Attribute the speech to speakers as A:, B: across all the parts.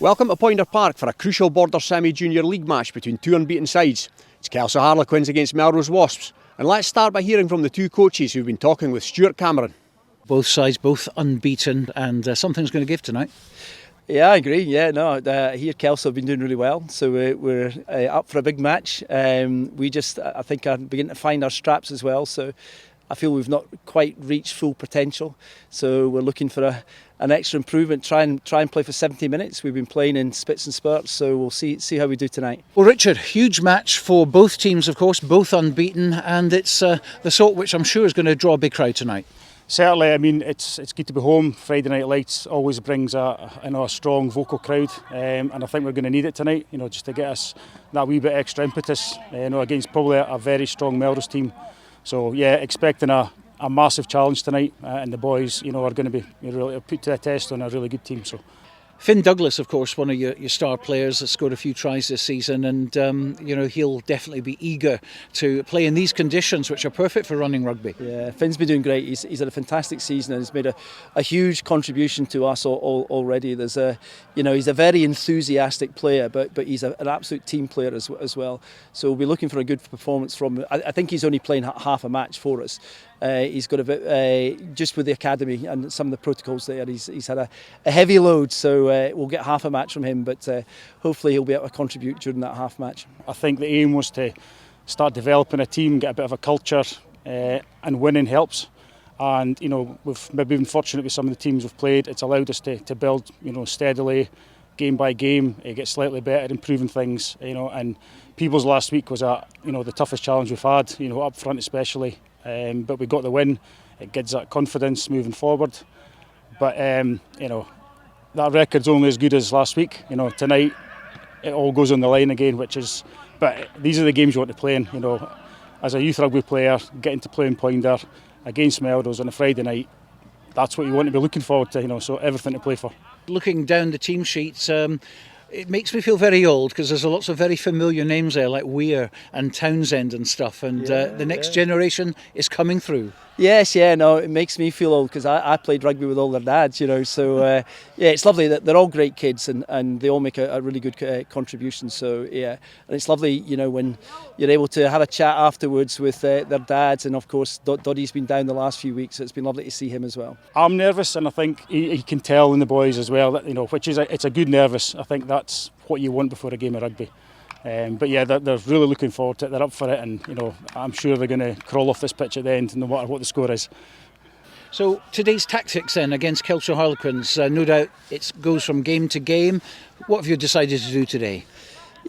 A: Welcome to Poynter Park for a crucial Border Semi-Junior League match between two unbeaten sides. It's Kelso Harlequins against Melrose Wasps. And let's start by hearing from the two coaches who've been talking with Stuart Cameron.
B: Both sides, both unbeaten, and something's going to give tonight.
C: Yeah, I agree. Here Kelso have been doing really well, so we're up for a big match. I think, are beginning to find our straps as well. So I feel we've not quite reached full potential. So we're looking for an extra improvement. Try and play for 70 minutes. We've been playing in spits and spurts, so we'll see how we do tonight.
B: Well, Richard, huge match for both teams, of course, both unbeaten, and it's the sort which I'm sure is going to draw a big crowd tonight.
D: Certainly, I mean, it's good to be home. Friday night lights always brings a strong vocal crowd, and I think we're going to need it tonight. Just to get us that wee bit extra impetus. Against probably a very strong Melrose team. So yeah, expecting a massive challenge tonight, and the boys, are going to be really put to the test on a really good team. So.
B: Finn Douglas, of course, one of your star players, has scored a few tries this season, and he'll definitely be eager to play in these conditions, which are perfect for running rugby.
C: Yeah, Finn's been doing great. He's had a fantastic season and he's made a huge contribution to us already. He's a very enthusiastic player, but he's an absolute team player as well. So we'll be looking for a good performance from him. I think he's only playing half a match for us. He's got a bit, just with the academy and some of the protocols there, he's had a heavy load, so we'll get half a match from him, but hopefully he'll be able to contribute during that half match.
D: I think the aim was to start developing a team, get a bit of a culture, and winning helps. And we've maybe been fortunate with some of the teams we've played. It's allowed us to build, steadily, game by game, get slightly better, improving things. And Peebles last week was the toughest challenge we've had, up front especially. But we got the win. It gives that confidence moving forward. But that record's only as good as last week. Tonight it all goes on the line again, but these are the games you want to play in. As a youth rugby player, getting to play in Poynter against Melrose on a Friday night, that's what you want to be looking forward to. So everything to play for.
B: Looking down the team sheets, it makes me feel very old because there's lots of very familiar names there, like Weir and Townsend and stuff, and the next generation is coming through.
C: Yes, it makes me feel old because I played rugby with all their dads, so it's lovely that they're all great kids and they all make a really good contribution. So and it's lovely, when you're able to have a chat afterwards with their dads, and of course Doddy's been down the last few weeks, so it's been lovely to see him as well.
D: I'm nervous, and I think he can tell in the boys as well that which is it's a good nervous. I think that's what you want before a game of rugby. But yeah, they're really looking forward to it. They're up for it, and I'm sure they're going to crawl off this pitch at the end, no matter what the score is.
B: So today's tactics then against Kelso Harlequins, no doubt it goes from game to game. What have you decided to do today?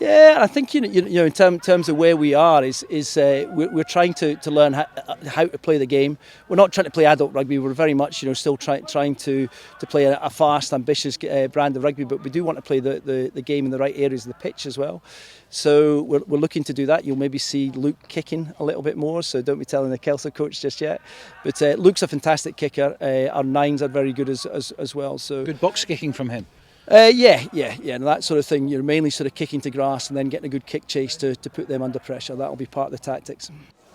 C: Yeah, I think in terms of where we are is we're trying to learn how to play the game. We're not trying to play adult rugby. We're very much still trying to play a fast, ambitious brand of rugby, but we do want to play the game in the right areas of the pitch as well. So we're looking to do that. You'll maybe see Luke kicking a little bit more, so don't be telling the Kelso coach just yet. But Luke's a fantastic kicker. Our nines are very good as well. So
B: good box kicking from him.
C: Yeah, and that sort of thing. You're mainly sort of kicking to grass and then getting a good kick chase to put them under pressure. That'll be part of the tactics.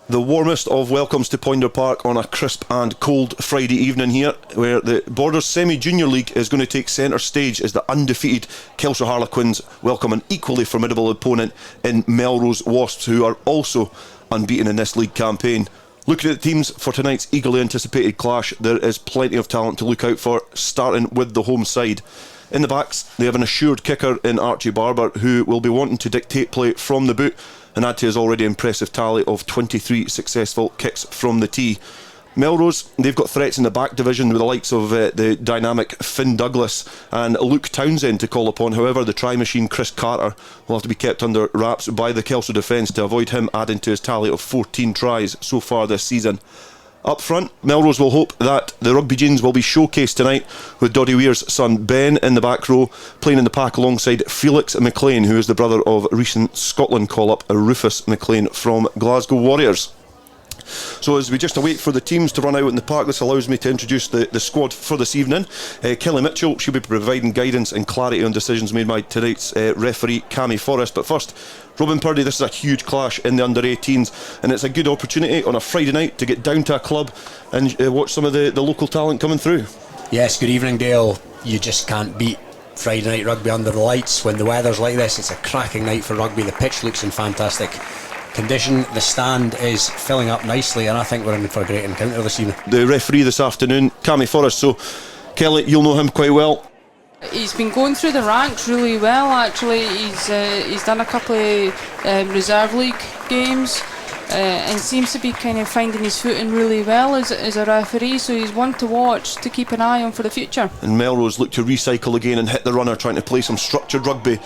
E: The warmest of welcomes to Poynter Park on a crisp and cold Friday evening here, where the Borders Semi-Junior League is going to take centre stage as the undefeated Kelso Harlequins welcome an equally formidable opponent in Melrose Wasps, who are also unbeaten in this league campaign. Looking at the teams for tonight's eagerly anticipated clash, there is plenty of talent to look out for, starting with the home side. In the backs, they have an assured kicker in Archie Barber, who will be wanting to dictate play from the boot and add to his already impressive tally of 23 successful kicks from the tee. Melrose, they've got threats in the back division with the likes of the dynamic Finn Douglas and Luke Townsend to call upon. However, the try machine Chris Carter will have to be kept under wraps by the Kelso defence to avoid him adding to his tally of 14 tries so far this season. Up front, Melrose will hope that the Rugby Genes will be showcased tonight, with Doddy Weir's son Ben in the back row, playing in the pack alongside Felix McLean, who is the brother of recent Scotland call-up Rufus McLean from Glasgow Warriors. So as we just await for the teams to run out in the park, this allows me to introduce the squad for this evening. Kelly Mitchell, she'll be providing guidance and clarity on decisions made by tonight's referee Cammy Forrest. But first, Robin Purdie, this is a huge clash in the under-18s, and it's a good opportunity on a Friday night to get down to a club and watch some of the local talent coming through.
F: Yes, good evening, Dale. You just can't beat Friday night rugby under the lights. When the weather's like this, it's a cracking night for rugby. The pitch looks in fantastic condition, the stand is filling up nicely, and I think we're in for a great encounter this evening.
E: The referee this afternoon, Cammy Forrest, so Kelly, you'll know him quite well.
G: He's been going through the ranks really well actually. He's done a couple of reserve league games and seems to be kind of finding his footing really well as a referee, so he's one to watch, to keep an eye on for the future.
E: And Melrose look to recycle again and hit the runner, trying to play some structured rugby,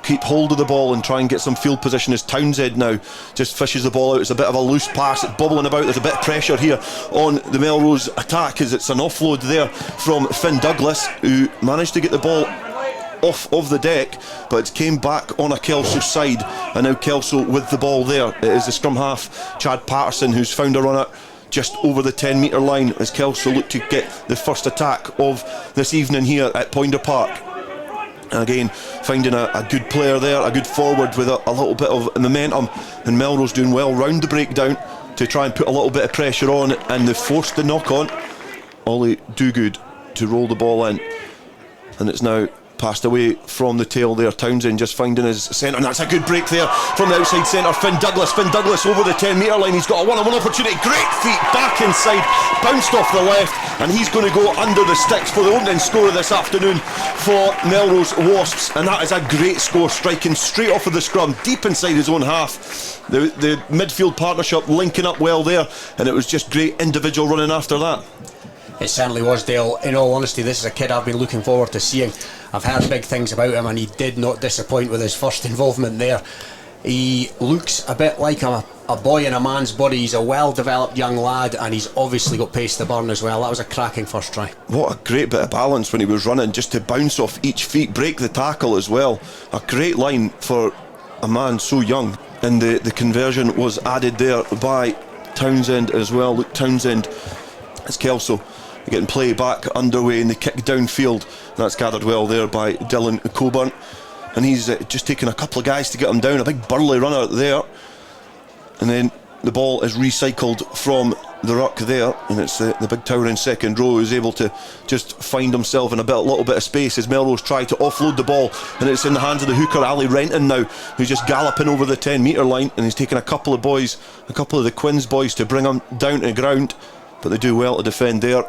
E: keep hold of the ball and try and get some field position, as Townsend now just fishes the ball out. It's a bit of a loose pass, it's bubbling about. There's a bit of pressure here on the Melrose attack as it's an offload there from Finn Douglas, who managed to get the ball off of the deck, but it came back on a Kelso side, and now Kelso with the ball there. It is the scrum half Chad Patterson who's found a runner just over the 10 metre line as Kelso look to get the first attack of this evening here at Poynter Park. And again, finding a good player there, a good forward with a little bit of momentum, and Melrose doing well round the breakdown to try and put a little bit of pressure on, and they forced the knock on. Ollie Dogood to roll the ball in, and it's now passed away from the tail there. Townsend just finding his centre, and that's a good break there from the outside centre. Finn Douglas over the 10 metre line. He's got a one-on-one opportunity, great feet back inside, bounced off the left, and he's going to go under the sticks for the opening score of this afternoon for Melrose Wasps. And that is a great score, striking straight off of the scrum, deep inside his own half. The midfield partnership linking up well there, and it was just great individual running after that.
F: It certainly was, Dale. In all honesty, this is a kid I've been looking forward to seeing. I've heard big things about him, and he did not disappoint with his first involvement there. He looks a bit like a boy in a man's body. He's a well-developed young lad, and he's obviously got pace to burn as well. That was a cracking first try. What a great bit of balance when he was running, just to bounce off each feet, break the tackle as well. A great line for a man so young. And the conversion was added there by Townsend as well. Look, Townsend, it's Kelso getting play back underway in the kick downfield. That's gathered well there by Dylan Coburn, and he's just taken a couple of guys to get him down. A big burly runner there, and then the ball is recycled from the ruck there, and it's the big tower in second row who's able to just find himself in a little bit of space as Melrose try to offload the ball, and it's in the hands of the hooker Ali Renton now, who's just galloping over the 10 metre line, and he's taken a couple of the Quins boys to bring him down to the ground, but they do well to defend there.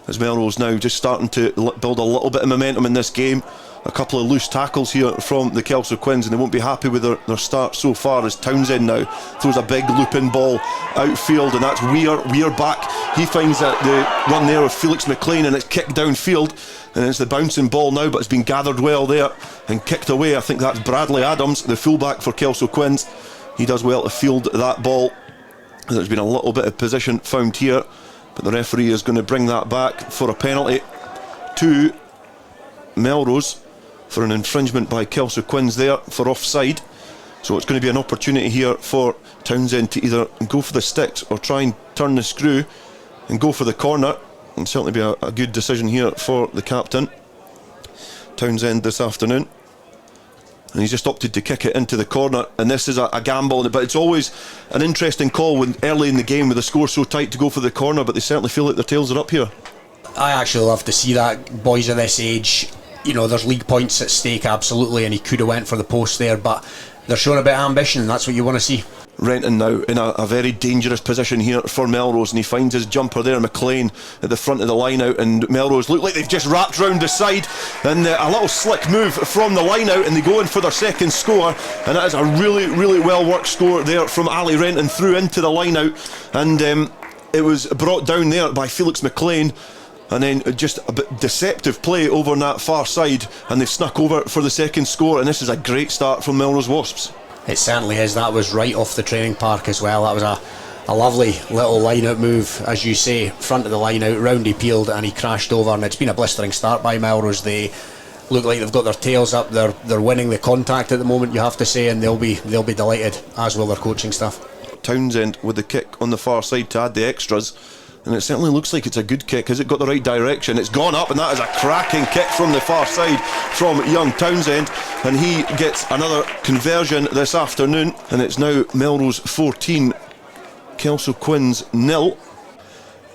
F: As Melrose now just starting to build a little bit of momentum in this game. A couple of loose tackles here from the Kelso Quins, and they won't be happy with their start so far, as Townsend now throws a big looping ball outfield, and that's Weir back. He finds that the run there of Felix McLean, and it's kicked downfield, and it's the bouncing ball now, but it's been gathered well there and kicked away. I think that's Bradley Adams, the fullback for Kelso Quins. He does well to field that ball. There's been a little bit of position found here, but the referee is going to bring that back for a penalty to Melrose for an infringement by Kelso Quins there for offside. So it's going to be an opportunity here for Townsend to either go for the sticks or try and turn the screw and go for the corner, and certainly be a good decision here for the captain Townsend this afternoon. And he's just opted to kick it into the corner, and this is a gamble, but it's always an interesting call when early in the game with the score so tight to go for the corner, but they certainly feel like their tails are up here. I actually love to see that. Boys of this age, you know, there's league points at stake, absolutely, and he could have went for the post there, but they're showing a bit of ambition, and that's what you want to see. Renton now in a very dangerous position here for Melrose, and he finds his jumper there, McLean at the front of the line out, and Melrose look like they've just wrapped round the side, and a little slick move from the line out, and they go in for their second score, and that is a really well worked score there from Ali Renton through into the line out, and it was brought down there by Felix McLean, and then just a bit deceptive play over on that far side, and they've snuck over for the second score, and this is a great start from Melrose Wasps. It certainly is. That was right off the training park as well. That was a lovely little line-out move, as you say, front of the line-out, round he peeled and he crashed over, and it's been a blistering start by Melrose. They look like they've got their tails up. They're winning the contact at the moment, you have to say, and they'll be delighted, as will their coaching staff. Townsend with the kick on the far side to add the extras, and it certainly looks like it's a good kick. Has it got the right direction? It's gone up, and that is a cracking kick from the far side from young Townsend, and he gets another conversion this afternoon, and it's now Melrose 14, Kelso Quins 0.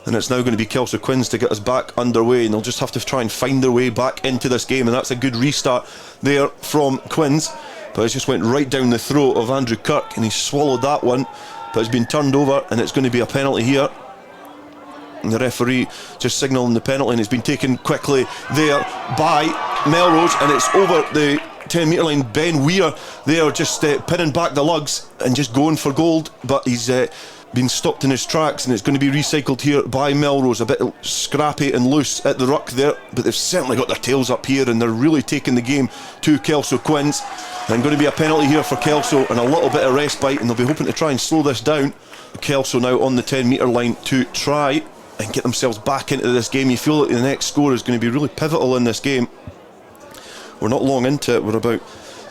E: And it's now going to be Kelso Quins to get us back underway, and they'll just have to try and find their way back into this game. And that's a good restart there from Quins, but it just went right down the throat of Andrew Kirk, and he swallowed that one, but it's been turned over, and it's going to be a penalty here. And the referee just signalling the penalty, and it's been taken quickly there by Melrose, and it's over the 10 metre line. Ben Weir there just pinning back the lugs and just going for gold, but he's been stopped in his tracks, and it's going to be recycled here by Melrose. A bit scrappy and loose at the ruck there, but they've certainly got their tails up here, and they're really taking the game to Kelso Quins. And going to be a penalty here for Kelso and a little bit of respite, and they'll be hoping to try and slow this down. Kelso now on the 10 metre line to try and get themselves back into this game. You feel that the next score is going to be really pivotal in this game. We're not long into it, we're about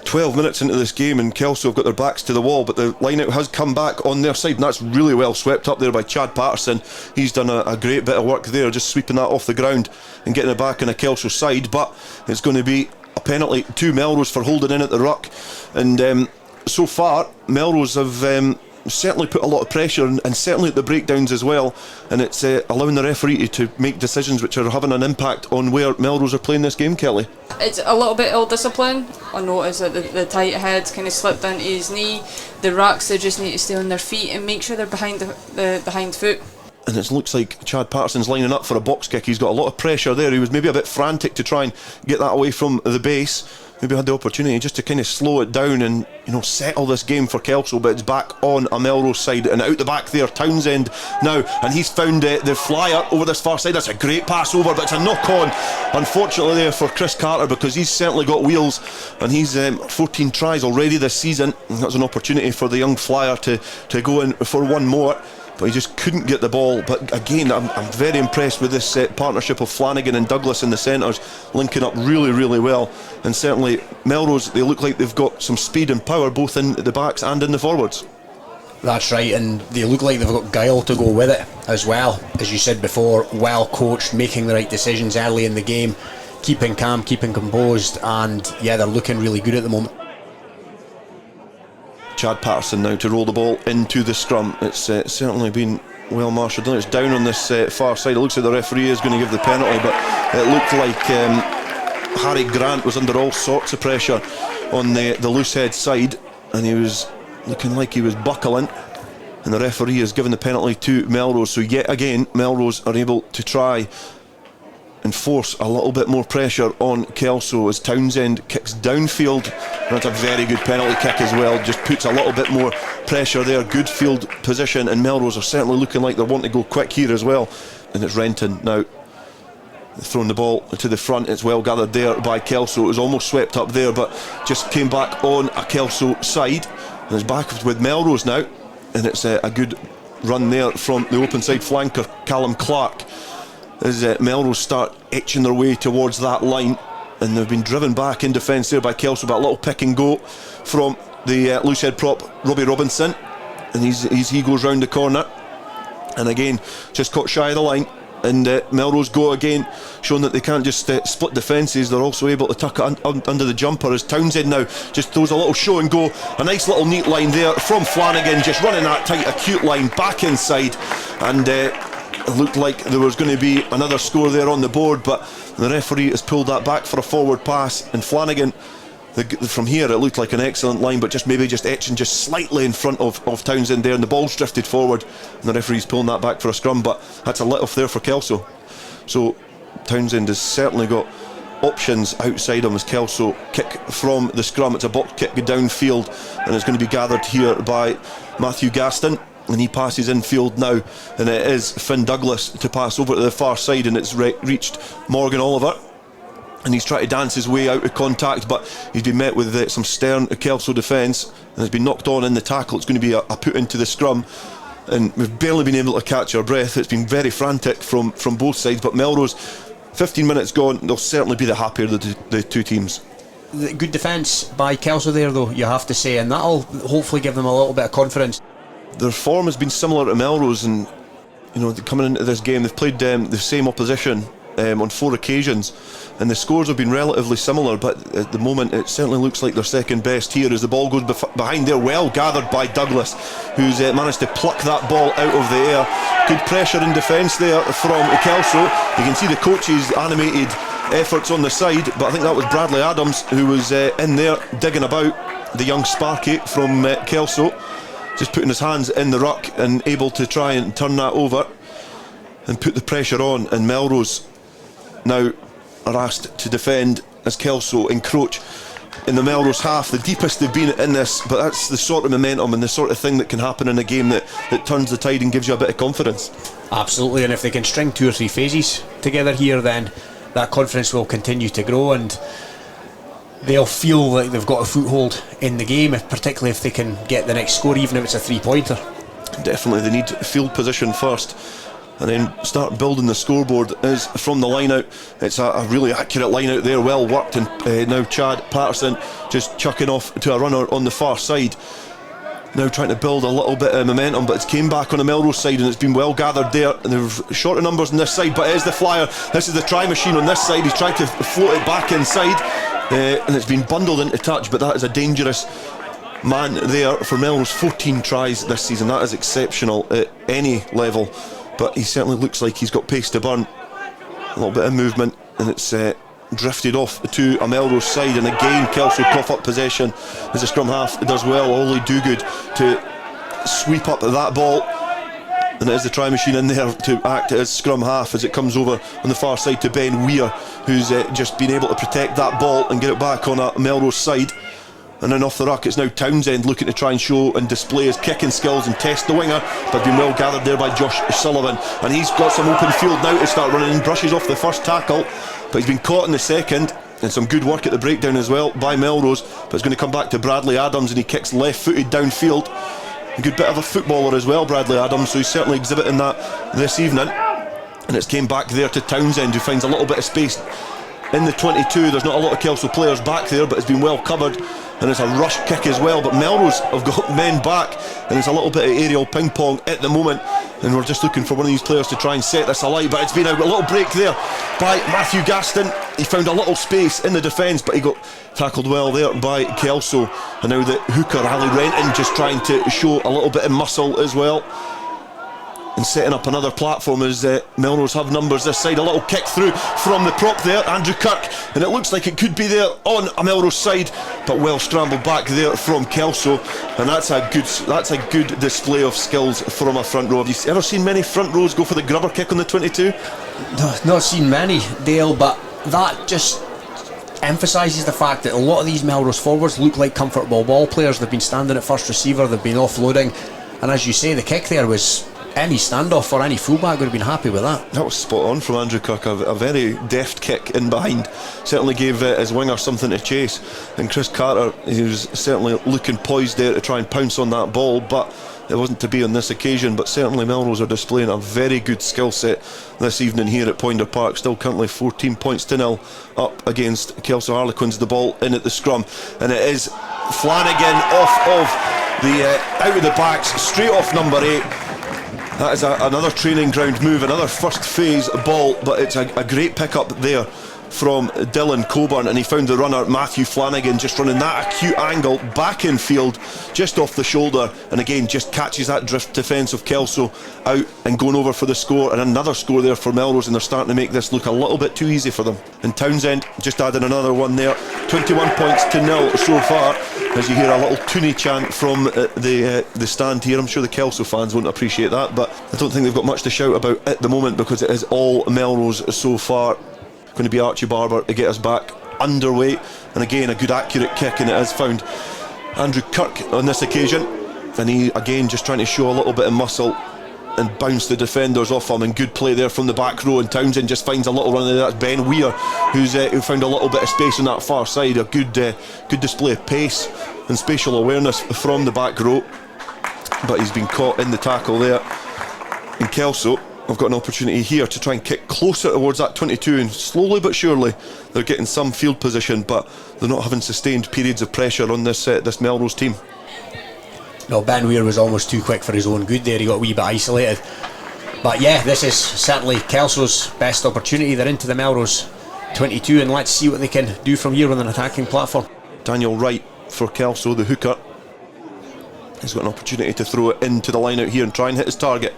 E: 12 minutes into this game, and Kelso have got their backs to the wall, but the line-out has come back on their side, and that's really well swept up there by Chad Patterson. He's done a great bit of work there, just sweeping that off the ground and getting it back on a Kelso side. But it's going to be a penalty to Melrose for holding in at the ruck, and so far Melrose have certainly put a lot of pressure, and certainly at the breakdowns as well, and it's allowing the referee to make decisions which are having an impact on where Melrose are playing this game. Kelly,
G: it's a little bit ill-discipline. I noticed that the tight head kind of slipped into his knee. The rucks, they just need to stay on their feet and make sure they're behind the hind foot.
E: And it looks like Chad Patterson's lining up for a box kick. He's got a lot of pressure there. He was maybe a bit frantic to try and get that away from the base. Maybe had the opportunity just to kind of slow it down and, you know, settle this game for Kelso, but it's back on a Melrose side, and out the back there, Townsend now, and he's found the flyer over this far side. That's a great pass over, but it's a knock on, unfortunately, there for Chris Carter, because he's certainly got wheels, and he's 14 tries already this season, and that's an opportunity for the young flyer to go in for one more. But he just couldn't get the ball. But again, I'm very impressed with this partnership of Flanagan and Douglas in the centres, linking up really, really well. And certainly Melrose, they look like they've got some speed and power both in the backs and in the forwards.
F: That's right, and they look like they've got guile to go with it as well. As you said before, well coached, making the right decisions early in the game, keeping calm, keeping composed, and yeah, they're looking really good at the moment.
E: Chad Patterson now to roll the ball into the scrum. It's certainly been well marshalled. It's down on this far side. It looks like the referee is going to give the penalty, but it looked like Harry Grant was under all sorts of pressure on the loose head side, and he was looking like he was buckling, and the referee has given the penalty to Melrose. So yet again, Melrose are able to try and force a little bit more pressure on Kelso as Townsend kicks downfield. That's a very good penalty kick as well, just puts a little bit more pressure there. Good field position, and Melrose are certainly looking like they're wanting to go quick here as well. And it's Renton now throwing the ball to the front. It's well gathered there by Kelso. It was almost swept up there, but just came back on a Kelso side, and it's back with Melrose now, and it's a good run there from the open side flanker Callum Clark as Melrose start etching their way towards that line, and they've been driven back in defence there by Kelso, but a little pick and go from the loose head prop Robbie Robinson, and he goes round the corner, and again just caught shy of the line, and Melrose go again, showing that they can't just split defences, they're also able to tuck it under the jumper, as Townsend now just throws a little show and go. A nice little neat line there from Flanagan, just running that tight acute line back inside, and it looked like there was going to be another score there on the board, but the referee has pulled that back for a forward pass, and Flanagan, from here it looked like an excellent line, but just etching just slightly in front of Townsend there, and the ball's drifted forward, and the referee's pulling that back for a scrum, but that's a let off there for Kelso. So Townsend has certainly got options outside him as Kelso kick from the scrum. It's a box kick downfield, and it's going to be gathered here by Matthew Gaston, and he passes infield now, and it is Finn Douglas to pass over to the far side, and it's reached Morgan Oliver, and he's trying to dance his way out of contact, but he's been met with some stern Kelso defence, and has been knocked on in the tackle. It's going to be a put into the scrum, and we've barely been able to catch our breath. It's been very frantic from both sides, but Melrose, 15 minutes gone, they'll certainly be the happier the two teams.
F: Good defence by Kelso there though, you have to say, and that'll hopefully give them a little bit of confidence.
E: Their form has been similar to Melrose, and you know, coming into this game they've played the same opposition on 4 occasions, and the scores have been relatively similar, but at the moment it certainly looks like they're second best here as the ball goes behind there, well gathered by Douglas, who's managed to pluck that ball out of the air. Good pressure in defence there from Kelso. You can see the coach's animated efforts on the side, but I think that was Bradley Adams who was in there digging about, the young Sparky from Kelso, just putting his hands in the ruck and able to try and turn that over and put the pressure on. And Melrose now are asked to defend as Kelso encroach in the Melrose half, the deepest they've been in this, but that's the sort of momentum and the sort of thing that can happen in a game that turns the tide and gives you a bit of confidence.
F: Absolutely, and if they can string 2 or 3 phases together here, then that confidence will continue to grow and they'll feel like they've got a foothold in the game, particularly if they can get the next score, even if it's a 3-pointer. Definitely,
E: they need field position first and then start building the scoreboard. Is from the line out, it's a really accurate line out there, well worked, and now Chad Patterson just chucking off to a runner on the far side, now trying to build a little bit of momentum, but it's came back on the Melrose side and it's been well gathered there, and there's shorter numbers on this side, but it is the flyer. This is the try machine on this side. He's trying to float it back inside, and it's been bundled into touch, but that is a dangerous man there for Melrose. 14 tries this season, that is exceptional at any level, but he certainly looks like he's got pace to burn. A little bit of movement and it's drifted off to a Melrose side, and again Kelso cough up possession as the scrum half does well. Ollie Dogood to sweep up that ball, and it is the try machine in there to act as scrum half as it comes over on the far side to Ben Weir, who's just been able to protect that ball and get it back on a Melrose side. And then off the ruck it's now Townsend looking to try and show and display his kicking skills and test the winger, but been well gathered there by Josh Sullivan, and he's got some open field now to start running in. Brushes off the first tackle, but he's been caught in the second, and some good work at the breakdown as well by Melrose, but it's going to come back to Bradley Adams, and he kicks left footed downfield. A good bit of a footballer as well, Bradley Adams, so he's certainly exhibiting that this evening. And it's came back there to Townsend, who finds a little bit of space in the 22. There's not a lot of Kelso players back there, but it's been well covered, and it's a rush kick as well, but Melrose have got men back, and it's a little bit of aerial ping pong at the moment, and we're just looking for one of these players to try and set this alight. But it's been a little break there by Matthew Gaston. He found a little space in the defence, but he got tackled well there by Kelso, and now the hooker Ali Renton just trying to show a little bit of muscle as well and setting up another platform as Melrose have numbers this side. A little kick through from the prop there, Andrew Kirk, and it looks like it could be there on a Melrose side, but well scrambled back there from Kelso, and that's a good display of skills from a front row. Have you ever seen many front rows go for the grubber kick on the 22?
F: No, not seen many, Dale, but that just emphasises the fact that a lot of these Melrose forwards look like comfortable ball players. They've been standing at first receiver, they've been offloading, and as you say, the kick there was any standoff or any fullback would have been happy with that.
E: That was spot on from Andrew Kirk, a very deft kick in behind, certainly gave his winger something to chase, and Chris Carter, he was certainly looking poised there to try and pounce on that ball, but it wasn't to be on this occasion. But certainly Melrose are displaying a very good skill set this evening here at Poynter Park, still currently 14 points to 0 up against Kelso Harlequins. The ball in at the scrum, and it is Flanagan off of the out of the backs, straight off number 8. That is another training ground move, another first phase ball, but it's a great pick up there from Dylan Coburn, and he found the runner Matthew Flanagan just running that acute angle back in field just off the shoulder, and again just catches that drift defence of Kelso out and going over for the score, and another score there for Melrose, and they're starting to make this look a little bit too easy for them. And Townsend just added another one there, 21 points to 0 so far, as you hear a little Toonie chant from the stand here. I'm sure the Kelso fans won't appreciate that, but I don't think they've got much to shout about at the moment because it is all Melrose so far. Going to be Archie Barber to get us back underway, and again a good accurate kick, and it has found Andrew Kirk on this occasion, and he again just trying to show a little bit of muscle and bounce the defenders off him, and good play there from the back row, and Townsend just finds a little run there. That's Ben Weir who found a little bit of space on that far side. A good display of pace and spatial awareness from the back row, but he's been caught in the tackle there. And Kelso, I've got an opportunity here to try and kick closer towards that 22, and slowly but surely they're getting some field position, but they're not having sustained periods of pressure on this Melrose team.
F: No, Ben Weir was almost too quick for his own good there. He got a wee bit isolated. But yeah, this is certainly Kelso's best opportunity. They're into the Melrose 22, and let's see what they can do from here with an attacking platform.
E: Daniel Wright for Kelso, the hooker. He's got an opportunity to throw it into the line out here and try and hit his target.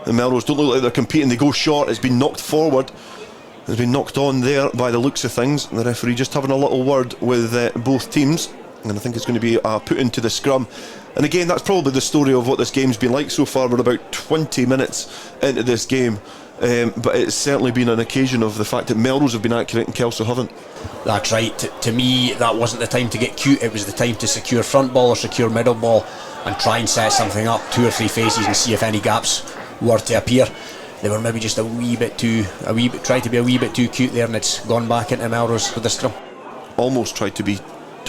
E: The Melrose don't look like they're competing. They go short. It's been knocked forward. It's been knocked on there by the looks of things. The referee just having a little word with both teams, and I think it's going to be put into the scrum. And again, that's probably the story of what this game's been like so far. We're about 20 minutes into this game, but it's certainly been an occasion of the fact that Melrose have been accurate and Kelso haven't.
F: That's right. To me, that wasn't the time to get cute. It was the time to secure front ball or secure middle ball and try and set something up, 2 or 3 phases, and see if any gaps were to appear. They were maybe just tried to be a wee bit too cute there, and it's gone back into Melrose with the scrum.
E: Almost tried to be,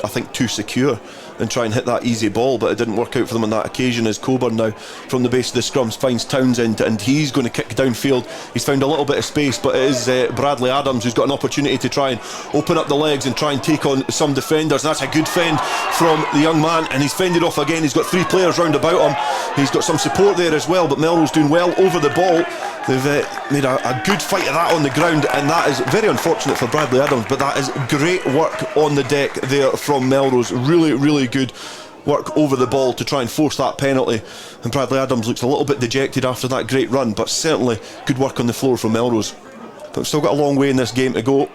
E: I think, too secure and try and hit that easy ball, but it didn't work out for them on that occasion, as Coburn now from the base of the scrums finds Townsend, and he's going to kick downfield. He's found a little bit of space, but it is Bradley Adams who's got an opportunity to try and open up the legs and try and take on some defenders, and that's a good fend from the young man, and he's fended off again. He's got 3 players round about him. He's got some support there as well, but Melrose doing well over the ball. They've made a good fight of that on the ground, and that is very unfortunate for Bradley Adams, but that is great work on the deck there from Melrose. Really, really good work over the ball to try and force that penalty, and Bradley Adams looks a little bit dejected after that great run, but certainly good work on the floor from Melrose. But we've still got a long way in this game to go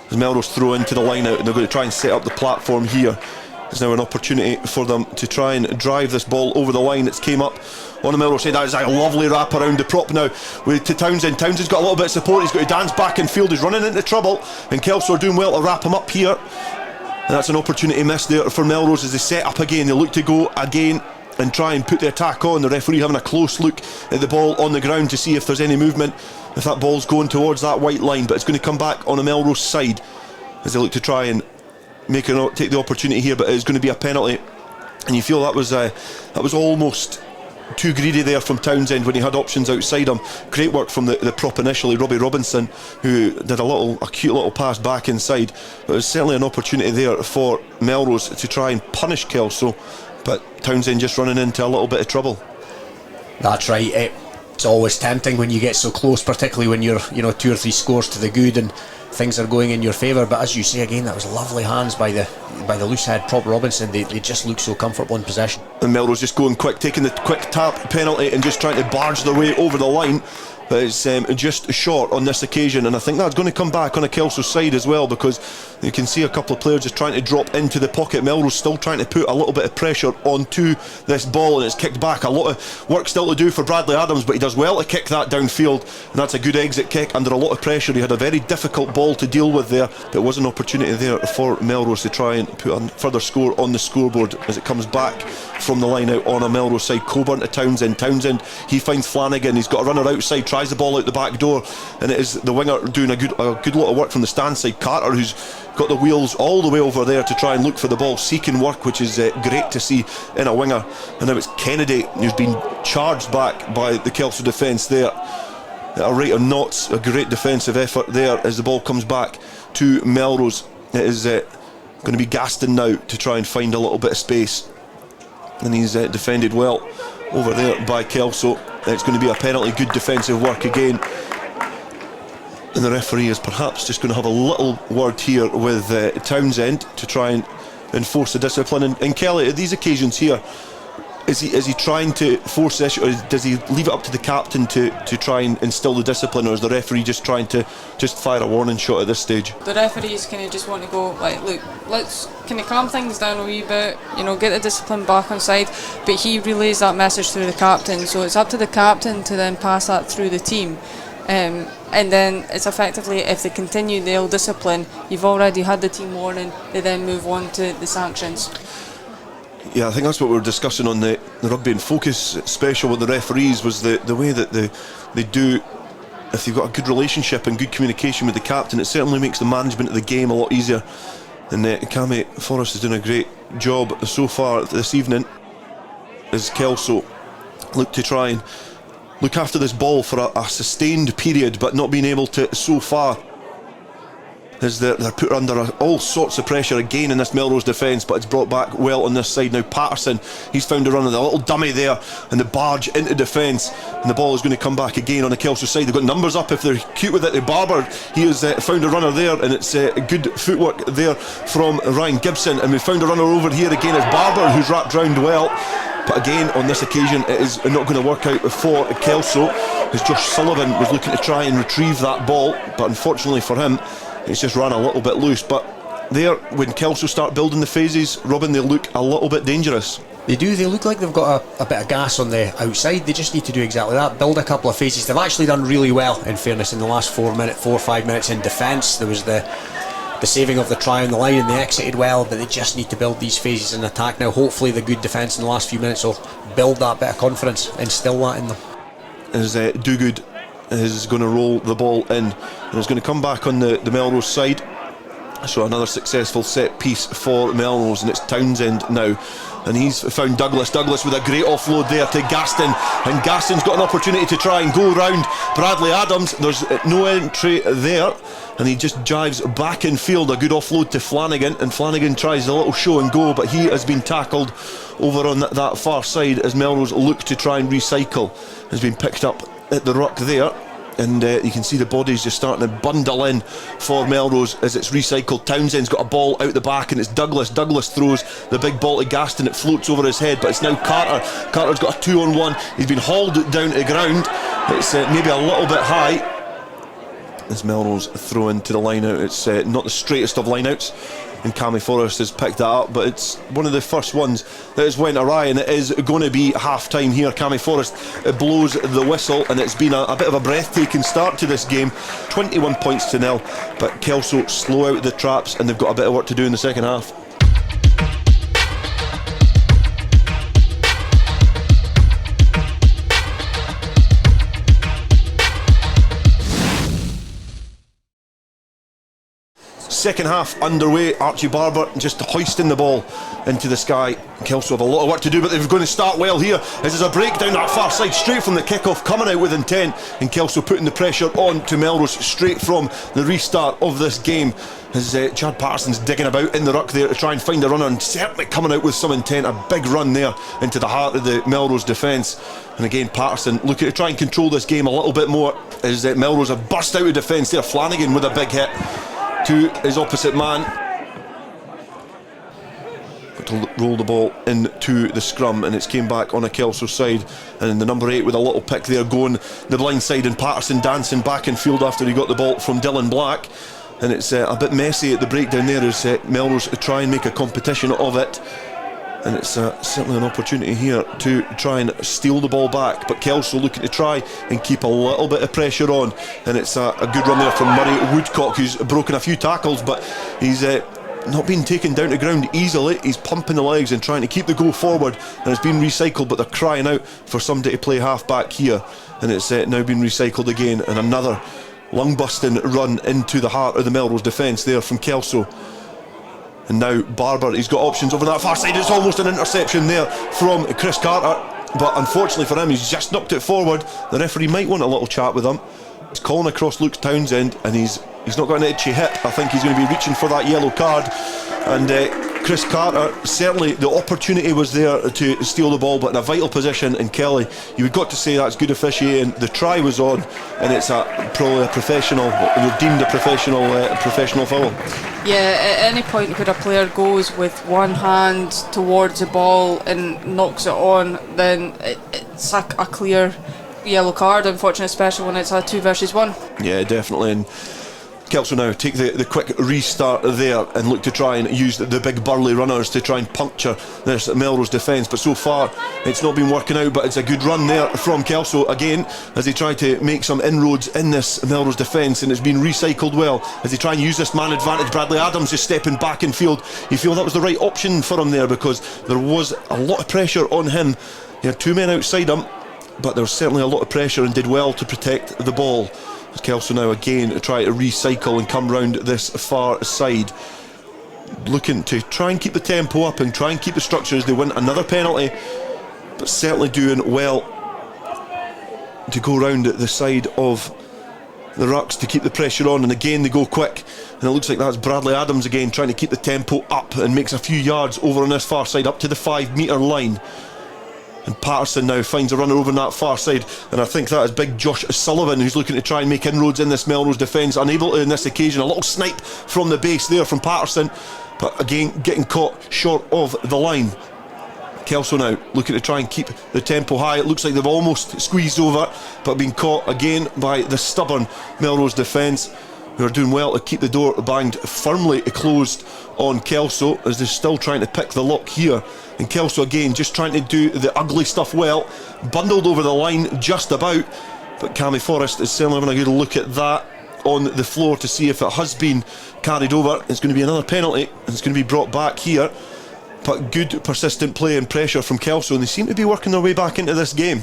E: as Melrose throw into the line out, and they're going to try and set up the platform here. There's now an opportunity for them to try and drive this ball over the line. It's came up on the Melrose side. That is a lovely wrap around the prop now to Townsend. Townsend's got a little bit of support. He's got to dance back in field. He's running into trouble, and Kelso are doing well to wrap him up here. And that's an opportunity missed there for Melrose as they set up again. They look to go again and try and put the attack on. The referee having a close look at the ball on the ground to see if there's any movement, if that ball's going towards that white line, but it's going to come back on the Melrose side as they look to try and take the opportunity here, but it's going to be a penalty, and you feel that was almost too greedy there from Townsend when he had options outside him. Great work from the prop initially, Robbie Robinson, who did a cute little pass back inside, but it was certainly an opportunity there for Melrose to try and punish Kelso, but Townsend just running into a little bit of trouble.
F: That's right. It's always tempting when you get so close, particularly when you're 2 or 3 scores to the good and things are going in your favour. But as you say again, that was lovely hands by the loose head prop Robinson. They just look so comfortable in possession.
E: And Melrose just going quick, taking the quick tap penalty and just trying to barge their way over the line. But it's just short on this occasion, and I think that's going to come back on a Kelso side as well, because you can see a couple of players just trying to drop into the pocket. Melrose still trying to put a little bit of pressure onto this ball, and it's kicked back. A lot of work still to do for Bradley Adams, but he does well to kick that downfield, and that's a good exit kick under a lot of pressure. He had a very difficult ball to deal with there, but it was an opportunity there for Melrose to try and put a further score on the scoreboard as it comes back from the line out on a Melrose side. Coburn to Townsend. Townsend, he finds Flanagan. He's got a runner outside, tries the ball out the back door, and it is the winger doing a good lot of work from the stand side. Carter, who's got the wheels all the way over there to try and look for the ball, seeking work, which is great to see in a winger. And now it's Kennedy who's been charged back by the Kelso defence there at a rate of knots. A great defensive effort there as the ball comes back to Melrose. It is going to be Gaston now to try and find a little bit of space, and he's defended well over there by Kelso. It's going to be a penalty. Good defensive work again, and the referee is perhaps just going to have a little word here with Townsend to try and enforce the discipline. And Kelly, at these occasions here, is he trying to force this, or does he leave it up to the captain to try and instill the discipline, or is the referee just trying to just fire a warning shot at this stage?
G: The referees kind of just want to go, like, look, let's kind of calm things down a wee bit, get the discipline back on side, but he relays that message through the captain, so it's up to the captain to then pass that through the team. And then it's effectively, if they continue the ill discipline, you've already had the team warning, they then move on to the sanctions.
E: Yeah, I think that's what we were discussing on the Rugby in Focus special with the referees, was the way that they do. If you've got a good relationship and good communication with the captain, it certainly makes the management of the game a lot easier. And Cammy Forrest is doing a great job so far this evening as Kelso look to try and look after this ball for a sustained period, but not being able to so far. as they're put under all sorts of pressure again in this Melrose defence, but it's brought back well on this side. Now Patterson, he's found a runner, the little dummy there, and the barge into defence, and the ball is going to come back again on the Kelso side. They've got numbers up if they're cute with it. The Barber, he has found a runner there, and it's good footwork there from Ryan Gibson, and we found a runner over here again as Barber, who's wrapped round well. But again, on this occasion, it is not going to work out for Kelso, as Josh Sullivan was looking to try and retrieve that ball, but unfortunately for him, it's just ran a little bit loose. But there, when Kelso start building the phases, Robin, they look a little bit dangerous.
F: They do, they look like they've got a bit of gas on the outside. They just need to do exactly that, build a couple of phases. They've actually done really well, in fairness, in the last 4 or 5 minutes in defence. There was the saving of the try on the line, and they exited well, but they just need to build these phases in attack now. Hopefully the good defence in the last few minutes will build that bit of confidence, instill that in them.
E: As Dogood is going to roll the ball in, and it's going to come back on the Melrose side. So another successful set piece for Melrose, and it's Townsend now, and he's found Douglas with a great offload there to Gaston, and Gaston's got an opportunity to try and go round Bradley Adams. There's no entry there, and he just jives back in field. A good offload to Flanagan, and Flanagan tries a little show and go, but he has been tackled over on that far side as Melrose look to try and recycle. Has been picked up at the ruck there, and you can see the bodies just starting to bundle in for Melrose as it's recycled. Townsend's got a ball out the back, and it's Douglas throws the big ball to Gaston. It floats over his head, but it's now Carter's got a 2-on-1. He's been hauled down to the ground. It's maybe a little bit high as Melrose throw into the line out. It's not the straightest of line outs, and Cammy Forrest has picked that up, but it's one of the first ones that has went awry, and it is going to be half time here. Cammy Forrest blows the whistle, and it's been a bit of a breathtaking start to this game. 21 points to 0, but Kelso slow out the traps, and they've got a bit of work to do in the second half. Second half underway. Archie Barber just hoisting the ball into the sky. Kelso have a lot of work to do, but they're going to start well here. This is a break down that far side straight from the kick-off, coming out with intent, and Kelso putting the pressure on to Melrose straight from the restart of this game. As Chad Patterson's digging about in the ruck there to try and find a runner, and certainly coming out with some intent. A big run there into the heart of the Melrose defence, and again Patterson looking to try and control this game a little bit more as Melrose have burst out of defence there. Flanagan with a big hit to his opposite man. Got to roll the ball into the scrum, and it's came back on a Kelso side, and the number 8 with a little pick there going the blind side, and Patterson dancing back in field after he got the ball from Dylan Black, and it's a bit messy at the breakdown there as Melrose try and make a competition of it. And it's certainly an opportunity here to try and steal the ball back, but Kelso looking to try and keep a little bit of pressure on, and it's a good run there from Murray Woodcock, who's broken a few tackles, but he's not been taken down to ground easily. He's pumping the legs and trying to keep the goal forward, and it's been recycled, but they're crying out for somebody to play half back here, and it's now been recycled again, and another lung busting run into the heart of the Melrose defence there from Kelso. And now Barber, he's got options over that far side. It's almost an interception there from Chris Carter, but unfortunately for him, he's just knocked it forward. The referee might want a little chat with him. He's calling across Luke Townsend, and he's not got an itchy hip. I think he's going to be reaching for that yellow card. And Chris Carter, certainly the opportunity was there to steal the ball, but in a vital position. And Kelly, you've got to say that's good officiating. The try was on, and it's probably a professional, deemed a professional foul.
G: Yeah, at any point where a player goes with one hand towards the ball and knocks it on, then it's a clear yellow card, unfortunately, especially when it's a 2 versus 1.
E: Yeah, definitely. And Kelso now take the quick restart there and look to try and use the big burly runners to try and puncture this Melrose defence, but so far it's not been working out. But it's a good run there from Kelso again as they try to make some inroads in this Melrose defence, and it's been recycled well as they try and use this man advantage. Bradley Adams just stepping back in field. You feel that was the right option for him there, because there was a lot of pressure on him. He had 2 men outside him, but there was certainly a lot of pressure, and did well to protect the ball. Kelso now again to try to recycle and come round this far side, looking to try and keep the tempo up and try and keep the structure as they win another penalty, but certainly doing well to go round the side of the rucks to keep the pressure on, and again they go quick, and it looks like that's Bradley Adams again trying to keep the tempo up, and makes a few yards over on this far side up to the 5 metre line. And Patterson now finds a runner over on that far side, and I think that is big Josh Sullivan who's looking to try and make inroads in this Melrose defence, unable to in this occasion. A little snipe from the base there from Patterson, but again getting caught short of the line. Kelso now looking to try and keep the tempo high. It looks like they've almost squeezed over, but been caught again by the stubborn Melrose defence, who are doing well to keep the door banged firmly closed on Kelso, as they're still trying to pick the lock here. And Kelso again just trying to do the ugly stuff well, bundled over the line just about, but Cammy Forrest is certainly having a good look at that on the floor to see if it has been carried over. It's going to be another penalty, and it's going to be brought back here. But good persistent play and pressure from Kelso, and they seem to be working their way back into this game.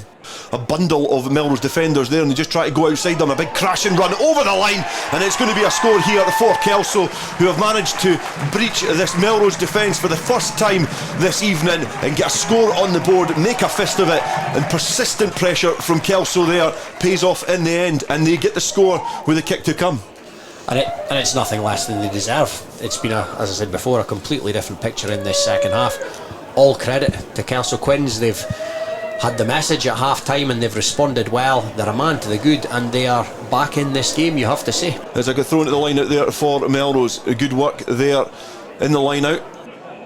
E: A bundle of Melrose defenders there, and they just try to go outside them. A big crashing run over the line, and it's going to be a score here for Kelso, who have managed to breach this Melrose defence for the first time this evening and get a score on the board, make a fist of it, and persistent pressure from Kelso there pays off in the end, and they get the score with a kick to come.
F: And it's nothing less than they deserve. It's been, as I said before, a completely different picture in this second half. All credit to Kelso Quins. They've had the message at half time and they've responded well. They're a man to the good, and they are back in this game, you have to say.
E: As I got thrown to the line out there for Melrose, good work there in the line out,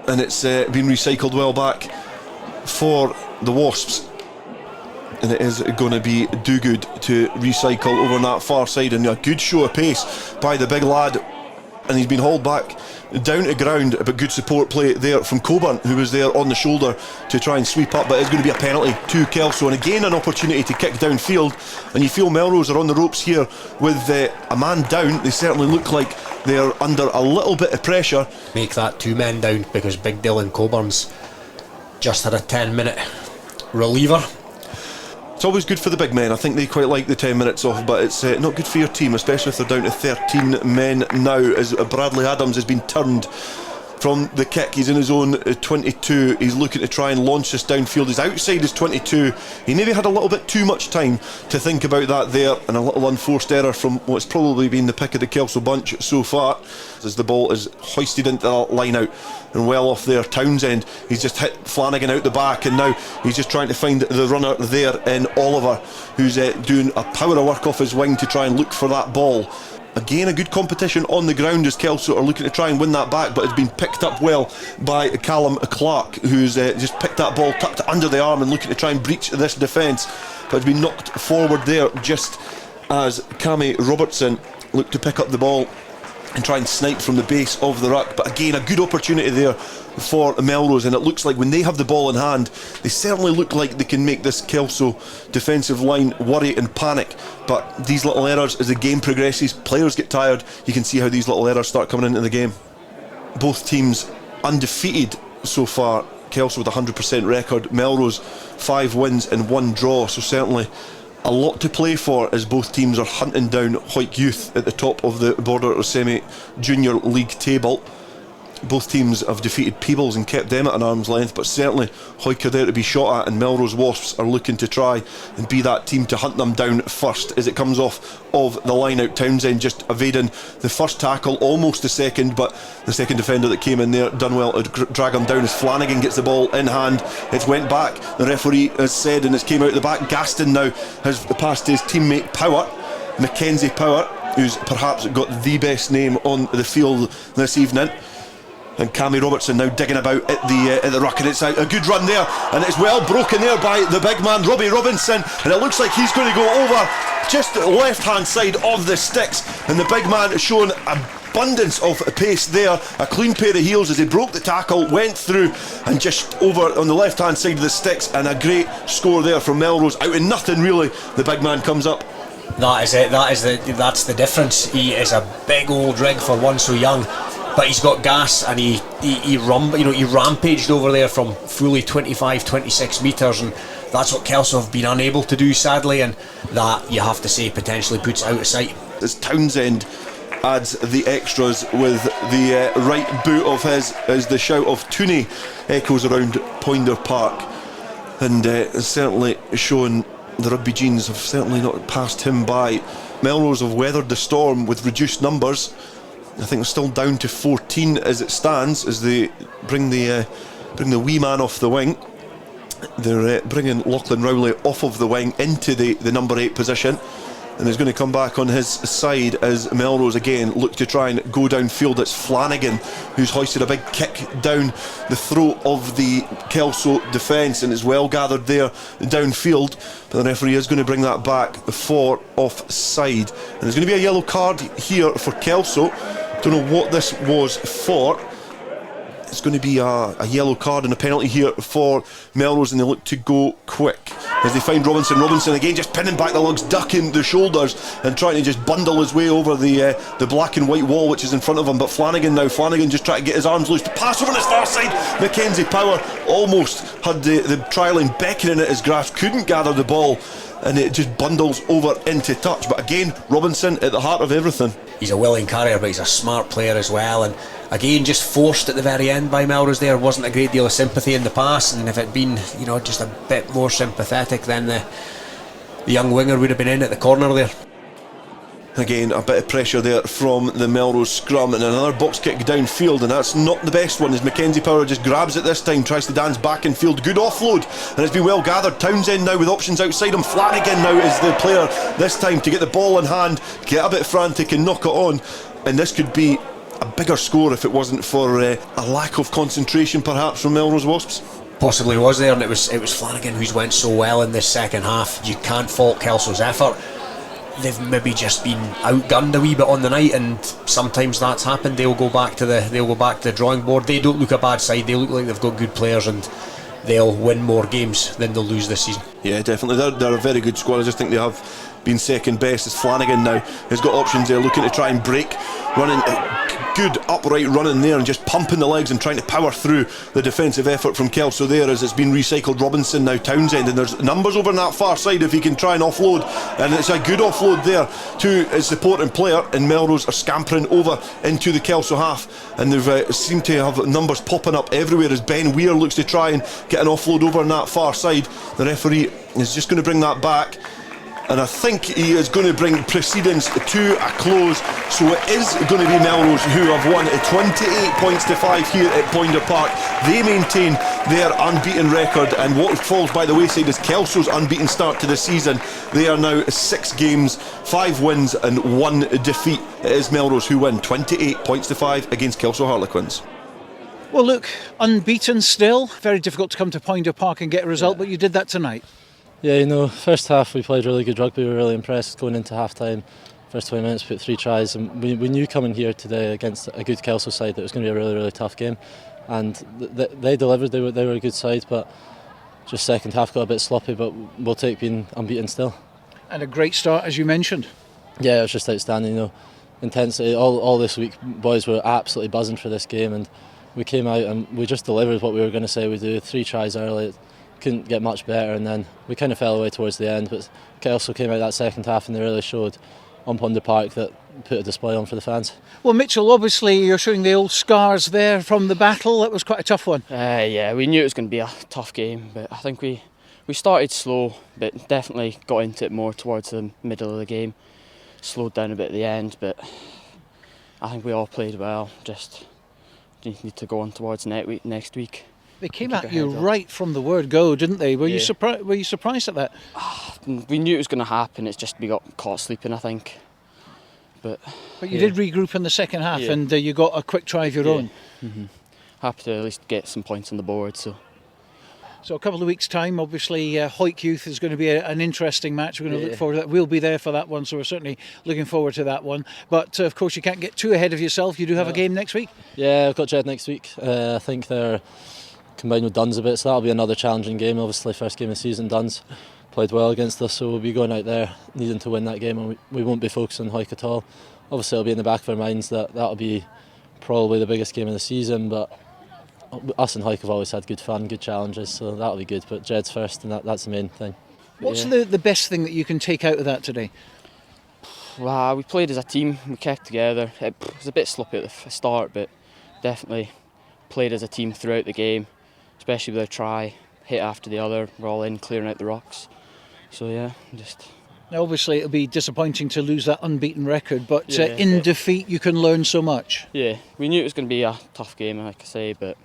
E: and it's been recycled well back for the Wasps. And it is going to be do good to recycle over on that far side, and a good show of pace by the big lad, and he's been hauled back down to ground, but good support play there from Coburn, who was there on the shoulder to try and sweep up. But it's going to be a penalty to Kelso, and again an opportunity to kick downfield, and you feel Melrose are on the ropes here with a man down. They certainly look like they're under a little bit of pressure.
F: Make that 2 men down, because big Dylan Coburn's just had a 10-minute reliever.
E: It's always good for the big men. I think they quite like the 10 minutes off, but it's not good for your team, especially if they're down to 13 men now, as Bradley Adams has been turned from the kick. He's in his own 22. He's looking to try and launch this downfield. He's outside his 22. He maybe had a little bit too much time to think about that there, and a little unforced error from what's probably been the pick of the Kelso bunch so far, as the ball is hoisted into the line out. And well off there, Townsend, he's just hit Flanagan out the back, and now he's just trying to find the runner there in Oliver, who's doing a power of work off his wing to try and look for that ball. Again, a good competition on the ground as Kelso are looking to try and win that back, but it's been picked up well by Callum Clark, who's just picked that ball, tucked it under the arm and looking to try and breach this defence, but has been knocked forward there just as Cammy Robertson looked to pick up the ball and try and snipe from the base of the ruck. But again, a good opportunity there for Melrose, and it looks like when they have the ball in hand, they certainly look like they can make this Kelso defensive line worry and panic. But these little errors, as the game progresses, players get tired, you can see how these little errors start coming into the game. Both teams undefeated so far. Kelso with a 100% record, Melrose 5 wins and 1 draw, so certainly a lot to play for as both teams are hunting down Hawick Youth at the top of the Border Semi-Junior League table. Both teams have defeated Peebles and kept them at an arm's length, but certainly Hawick are there to be shot at, and Melrose Wasps are looking to try and be that team to hunt them down first. As it comes off of the line out, Townsend just evading the first tackle, almost the second, but the second defender that came in there done well to drag him down as Flanagan gets the ball in hand. It's went back, the referee has said, and it's came out the back. Gaston now has passed his teammate Power, Mackenzie Power, who's perhaps got the best name on the field this evening. And Cammy Robertson now digging about at the ruck, and it's a good run there, and it's well broken there by the big man Robbie Robinson, and it looks like he's going to go over just the left hand side of the sticks, and the big man showing abundance of pace there, a clean pair of heels as he broke the tackle, went through and just over on the left hand side of the sticks, and a great score there from Melrose. Out of nothing really, the big man comes up.
F: That is it, that's the difference. He is a big old rig for one so young, but he's got gas, and he rampaged over there from fully 25-26 metres, and that's what Kelso have been unable to do, sadly, and that, you have to say, potentially puts out of sight.
E: As Townsend adds the extras with the right boot of his, as the shout of Tooney echoes around Poinder Park, and certainly showing the Rugby Genes have certainly not passed him by Melrose have weathered the storm with reduced numbers. I think they're still down to 14 as it stands, as they bring the wee man off the wing. They're bringing Lachlan Rowley off of the wing into the number 8 position, and he's going to come back on his side as Melrose again look to try and go downfield. It's Flanagan who's hoisted a big kick down the throat of the Kelso defence, and is well gathered there downfield, but the referee is going to bring that back for offside, and there's going to be a yellow card here for Kelso. Don't know what this was for. It's going to be a yellow card and a penalty here for Melrose, and they look to go quick as they find Robinson. Robinson again just pinning back the lugs, ducking the shoulders and trying to just bundle his way over the black and white wall which is in front of him. But Flanagan just trying to get his arms loose. The pass over on his far side. Mackenzie Power almost had the trialing beckoning at his grasp, couldn't gather the ball, and it just bundles over into touch. But again, Robinson at the heart of everything.
F: He's a willing carrier, but he's a smart player as well, and again just forced at the very end by Melrose. There wasn't a great deal of sympathy in the pass, and if it had been, you know, just a bit more sympathetic, then the young winger would have been in at the corner there.
E: Again, a bit of pressure there from the Melrose scrum, and another box kick downfield, and that's not the best one as Mackenzie Power just grabs it this time, tries to dance back in field. Good offload, and it's been well gathered. Townsend now with options outside him. Flanagan now is the player this time to get the ball in hand, get a bit frantic and knock it on, and this could be a bigger score if it wasn't for a lack of concentration perhaps from Melrose Wasps.
F: Possibly was there, and it was Flanagan who's went so well in this second half. You can't fault Kelso's effort. They've maybe just been outgunned a wee bit on the night, and sometimes that's happened. They'll go back to the drawing board. They don't look a bad side. They look like they've got good players, and they'll win more games than they'll lose this season.
E: Yeah, definitely. They're a very good squad. I just think they have been second best, as Flanagan now has got options there, looking to try and break, running good upright running there and just pumping the legs and trying to power through the defensive effort from Kelso there as it's been recycled. Robinson now Townsend, and there's numbers over on that far side if he can try and offload, and it's a good offload there to his supporting player, and Melrose are scampering over into the Kelso half, and they've seemed to have numbers popping up everywhere as Ben Weir looks to try and get an offload over on that far side. The referee is just going to bring that back, and I think he is going to bring proceedings to a close. So it is going to be Melrose who have won at 28 points to 5 here at Poynter Park. They maintain their unbeaten record, and what falls by the wayside is Kelso's unbeaten start to the season. They are now 6 games, 5 wins and 1 defeat. It is Melrose who win 28 points to 5 against Kelso Harlequins.
B: Well, look, unbeaten still. Very difficult to come to Poynter Park and get a result, but you did that tonight.
H: Yeah, you know, first half we played really good rugby. We were really impressed going into half time. First 20 minutes, put 3 tries, and we knew coming here today against a good Kelso side that it was going to be a really, really tough game. And they delivered. They were a good side, but just second half got a bit sloppy. But we'll take being unbeaten still.
B: And a great start, as you mentioned.
H: Yeah, it was just outstanding. You know, intensity all this week. Boys were absolutely buzzing for this game, and we came out and we just delivered what we were going to say we do. 3 tries early. Couldn't get much better, and then we kind of fell away towards the end, but Kelso came out that second half and they really showed on Poynter Park that put a display on for the fans. Well,
B: Mitchell, obviously you're showing the old scars there from the battle. That was quite a tough one.
I: Yeah, we knew it was going to be a tough game, but I think we started slow, but definitely got into it more towards the middle of the game. Slowed down a bit at the end, but I think we all played well. Just need to go on towards next week.
B: They came at you right from the word go, didn't they? Were you surprised at that?
I: We knew it was going to happen. It's just we got caught sleeping, I think. But
B: you did regroup in the second half, and you got a quick try of your own.
I: Mm-hmm. Happy to at least get some points on the board. So
B: a couple of weeks' time, obviously, Hoyk Youth is going to be an interesting match. We're going to look forward to that. We'll be there for that one, so we're certainly looking forward to that one. But of course, you can't get too ahead of yourself. You do have a game next week.
H: Yeah, I've got Jed next week. I think they're combined with Duns a bit, so that'll be another challenging game. Obviously, first game of the season, Duns played well against us, so we'll be going out there needing to win that game, and we won't be focusing on Hoyk at all. Obviously, it'll be in the back of our minds that that'll be probably the biggest game of the season, but us and Hoyk have always had good fun, good challenges, so that'll be good. But Jed's first, and that's the main thing.
B: What's the best thing that you can take out of that today?
I: Well, we played as a team, we kept together. It was a bit sloppy at the start, but definitely played as a team throughout the game, especially with a try, hit after the other. We're all in, clearing out the rocks. So yeah, just
B: Now, obviously, it'll be disappointing to lose that unbeaten record, but
I: Yeah,
B: in defeat, you can learn so much.
I: Yeah, we knew it was going to be a tough game, like I say, but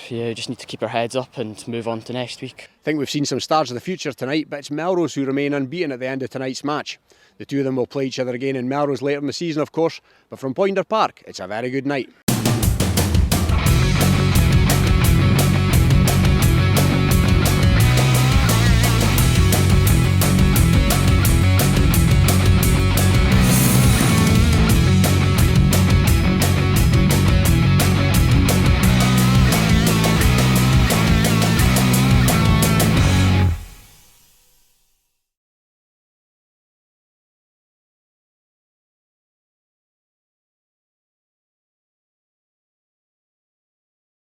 I: yeah, we just need to keep our heads up and move on to next week.
A: I think we've seen some stars of the future tonight, but it's Melrose who remain unbeaten at the end of tonight's match. The two of them will play each other again in Melrose later in the season, of course, but from Poynter Park, it's a very good night.